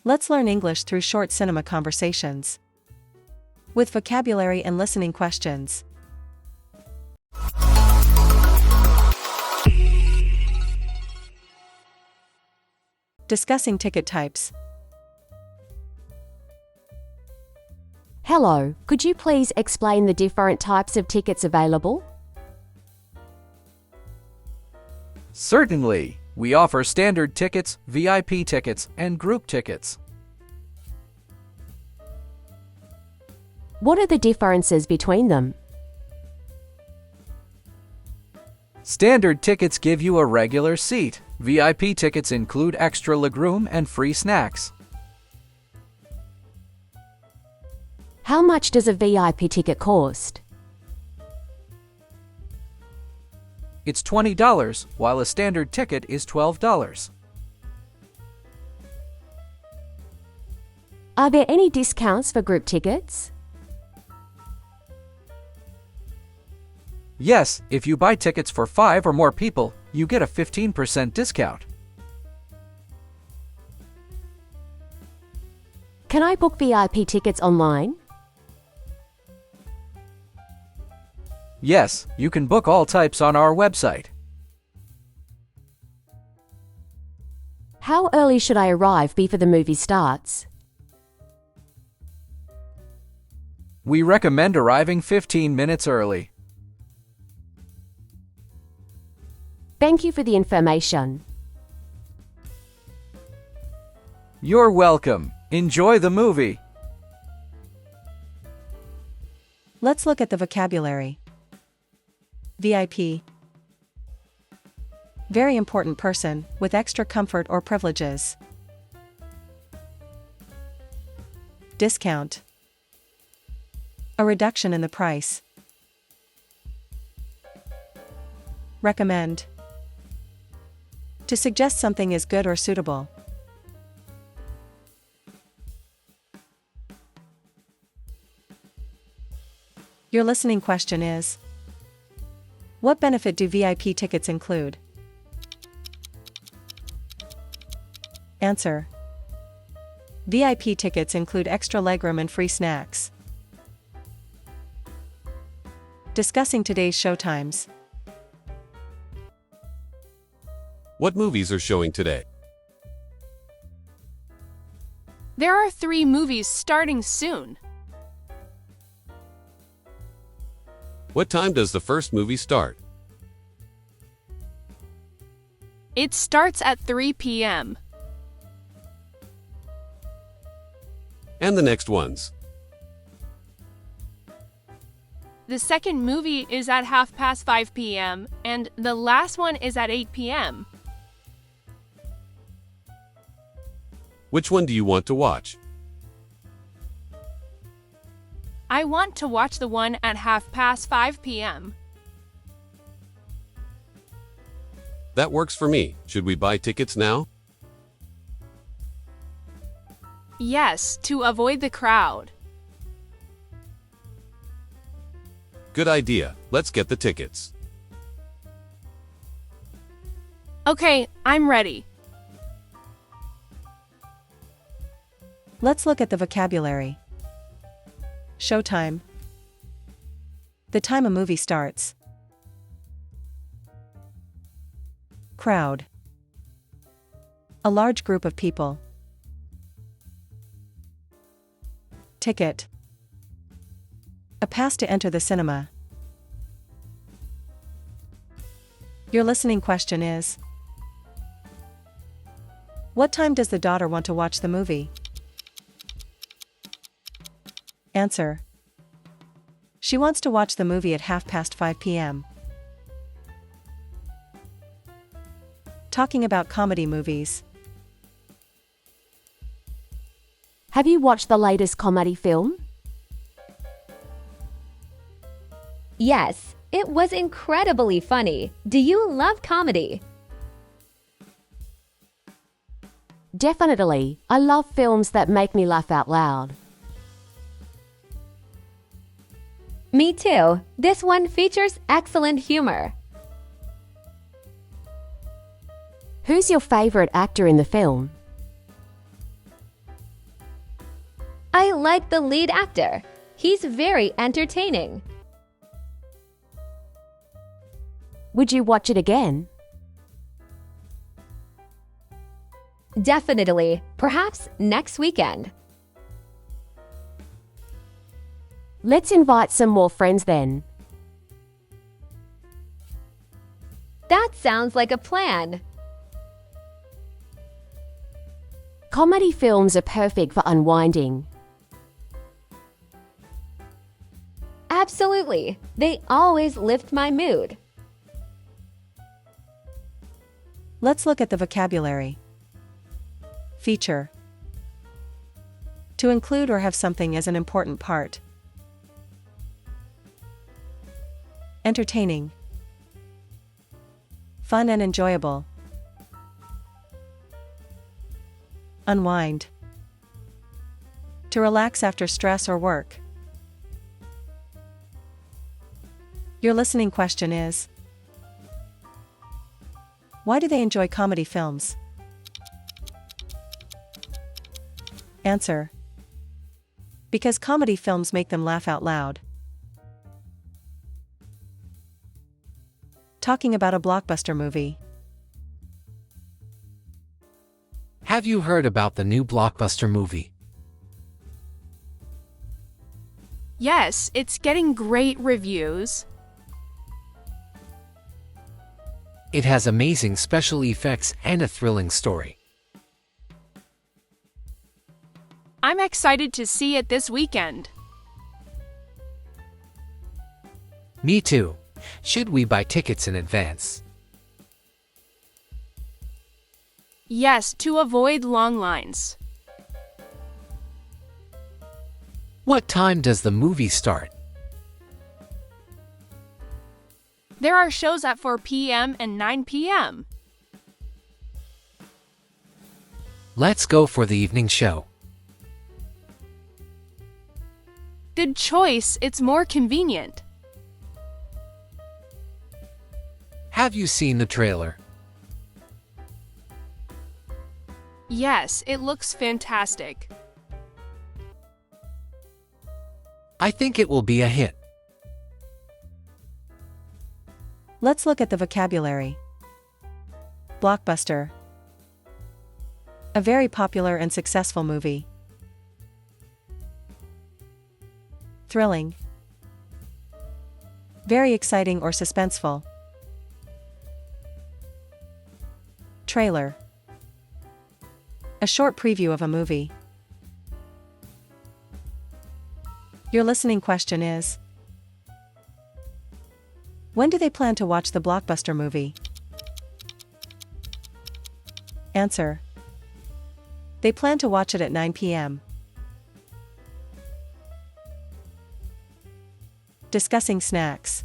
Let's learn English through short cinema conversations with vocabulary and listening questions. Discussing ticket types. Hello, could you please explain the different types of tickets available? Certainly. We offer standard tickets, VIP tickets, and group tickets. What are the differences between them? Standard tickets give you a regular seat. VIP tickets include extra legroom and free snacks. How much does a VIP ticket cost? It's $20, while a standard ticket is $12. Are there any discounts for group tickets? Yes, if you buy tickets for 5 or more people, you get a 15% discount. Can I book VIP tickets online? Yes, you can book all types on our website. How early should I arrive before the movie starts? We recommend arriving 15 minutes early. Thank you for the information. You're welcome. Enjoy the movie. Let's look at the vocabulary. VIP. Very important person, with extra comfort or privileges. Discount. A reduction in the price. Recommend. To suggest something is good or suitable. Your listening question is: what benefit do VIP tickets include? Answer: VIP tickets include extra legroom and free snacks. Discussing today's showtimes. What movies are showing today? There are 3 movies starting soon. What time does the first movie start? It starts at 3 p.m. And the next ones? The second movie is at 5:30 p.m. and the last one is at 8 p.m. Which one do you want to watch? I want to watch the one at 5:30 p.m. That works for me. Should we buy tickets now? Yes, to avoid the crowd. Good idea. Let's get the tickets. Okay, I'm ready. Let's look at the vocabulary. Showtime. The time a movie starts. Crowd. A large group of people. Ticket. A pass to enter the cinema. Your listening question is: what time does the daughter want to watch the movie? Answer: she wants to watch the movie at 5:30 p.m. Talking about comedy movies. Have you watched the latest comedy film? Yes, it was incredibly funny. Do you love comedy? Definitely. I love films that make me laugh out loud. Me too. This one features excellent humor. Who's your favorite actor in the film? I like the lead actor. He's very entertaining. Would you watch it again? Definitely. Perhaps next weekend. Let's invite some more friends then. That sounds like a plan. Comedy films are perfect for unwinding. Absolutely. They always lift my mood. Let's look at the vocabulary. Feature. To include or have something as an important part. Entertaining. Fun and enjoyable. Unwind. To relax after stress or work. Your listening question is: why do they enjoy comedy films? Answer: because comedy films make them laugh out loud. Talking about a blockbuster movie. Have you heard about the new Blockbuster movie? Yes, it's getting great reviews. It has amazing special effects and a thrilling story. I'm excited to see it this weekend. Me too. Should we buy tickets in advance? Yes, to avoid long lines. What time does the movie start? There are shows at 4 p.m. and 9 p.m. Let's go for the evening show. Good choice, it's more convenient. Have you seen the trailer? Yes, it looks fantastic. I think it will be a hit. Let's look at the vocabulary. Blockbuster. A very popular and successful movie. Thrilling. Very exciting or suspenseful. Trailer. A short preview of a movie. Your listening question is: when do they plan to watch the Blockbuster movie? Answer: they plan to watch it at 9 p.m. Discussing snacks.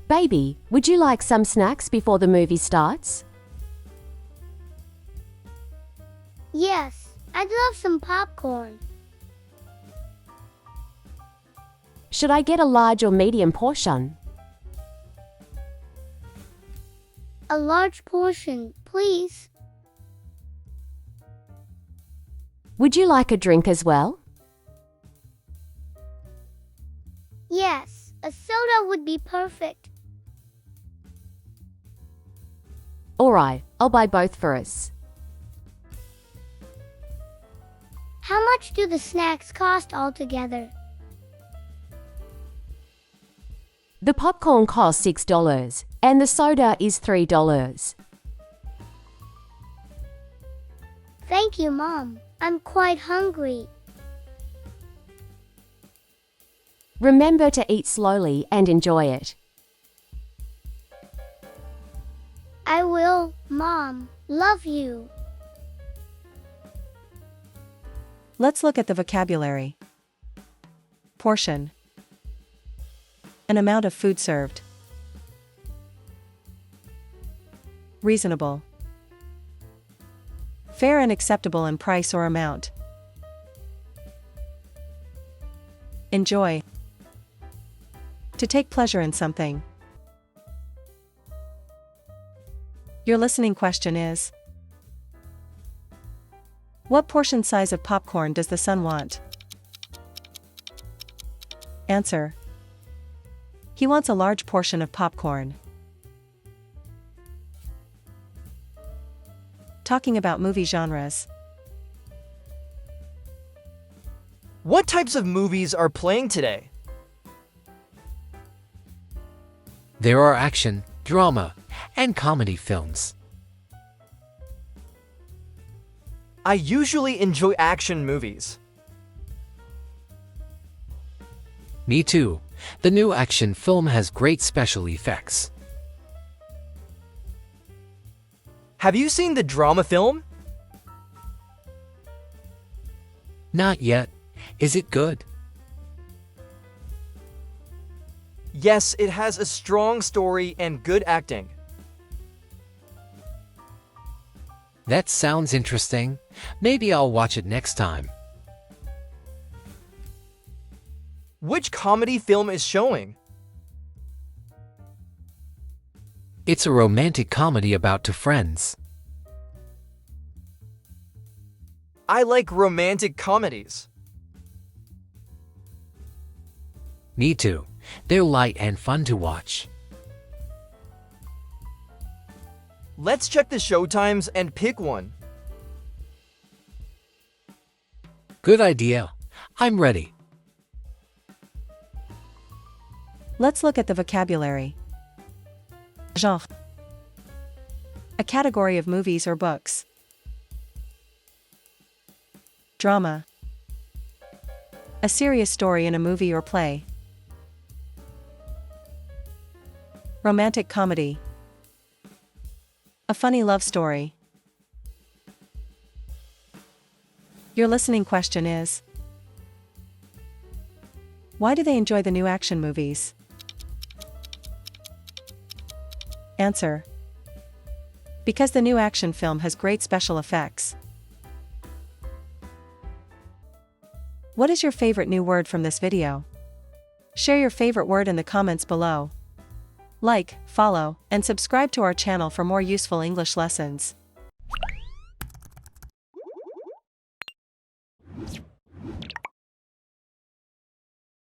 Baby, would you like some snacks before the movie starts? Yes, I'd love some popcorn. Should I get a large or medium portion? A large portion, please. Would you like a drink as well? Yes, a soda would be perfect. Alright, I'll buy both for us. How much do the snacks cost altogether? The popcorn costs $6 and the soda is $3. Thank you, Mom. I'm quite hungry. Remember to eat slowly and enjoy it. I will, Mom. Love you. Let's look at the vocabulary. Portion. An amount of food served. Reasonable. Fair and acceptable in price or amount. Enjoy. To take pleasure in something. Your listening question is: What portion size of popcorn does the sun want? Answer. He wants a large portion of popcorn. Talking about movie genres. What types of movies are playing today? There are action, drama, and comedy films. I usually enjoy action movies. Me too. The new action film has great special effects. Have you seen the drama film? Not yet. Is it good? Yes, it has a strong story and good acting. That sounds interesting. Maybe I'll watch it next time. Which comedy film is showing? It's a romantic comedy about two friends. I like romantic comedies. Me too. They're light and fun to watch. Let's check the Showtimes and pick one. Good idea. I'm ready. Let's look at the vocabulary. Genre. A category of movies or books. Drama. A serious story in a movie or play. Romantic comedy. A funny love story. Your listening question is: why do they enjoy the new action movies? Answer. Because the new action film has great special effects. What is your favorite new word from this video? Share your favorite word in the comments below. Like, follow, and subscribe to our channel for more useful English lessons.